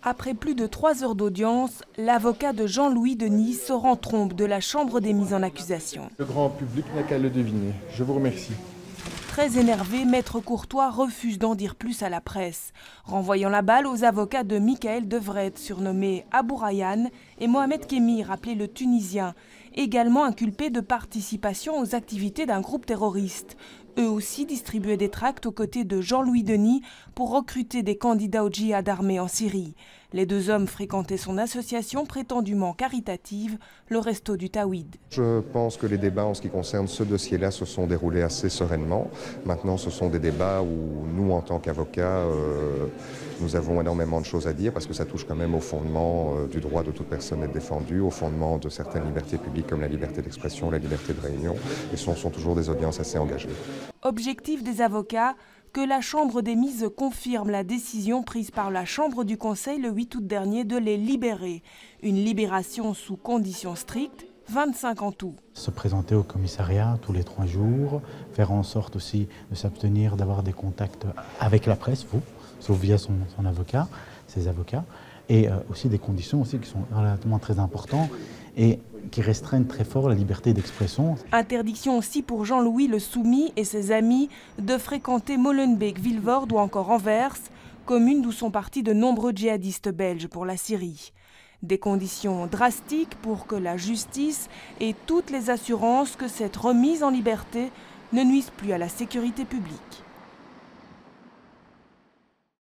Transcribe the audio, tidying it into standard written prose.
Après plus de 3 heures d'audience, l'avocat de Jean-Louis Denis sort en trombe de la chambre des mises en accusation. Le grand public n'a qu'à le deviner. Je vous remercie. Très énervé, Maître Courtois refuse d'en dire plus à la presse, renvoyant la balle aux avocats de Michael Devret, surnommé Abou Rayhan, et Mohamed Kémir, appelé le Tunisien, également inculpés de participation aux activités d'un groupe terroriste. Eux aussi distribuaient des tracts aux côtés de Jean-Louis Denis pour recruter des candidats au djihad armé en Syrie. Les deux hommes fréquentaient son association prétendument caritative, le Resto du Tawhid. Je pense que les débats en ce qui concerne ce dossier-là se sont déroulés assez sereinement. Maintenant, ce sont des débats où nous, en tant qu'avocats, nous avons énormément de choses à dire parce que ça touche quand même au fondement du droit de toute personne à être défendue, au fondement de certaines libertés publiques comme la liberté d'expression, la liberté de réunion. Et ce sont toujours des audiences assez engagées. Objectif des avocats, que la Chambre des mises confirme la décision prise par la Chambre du Conseil le 8 août dernier de les libérer. Une libération sous conditions strictes, 25 en tout. Se présenter au commissariat tous les 3 jours, faire en sorte aussi de s'abstenir d'avoir des contacts avec la presse, sauf via son avocat, ses avocats, et aussi des conditions aussi qui sont relativement très importantes et qui restreignent très fort la liberté d'expression. Interdiction aussi pour Jean-Louis le Soumis et ses amis de fréquenter Molenbeek, Vilvoorde ou encore Anvers, commune d'où sont partis de nombreux djihadistes belges pour la Syrie. Des conditions drastiques pour que la justice ait toutes les assurances que cette remise en liberté ne nuise plus à la sécurité publique.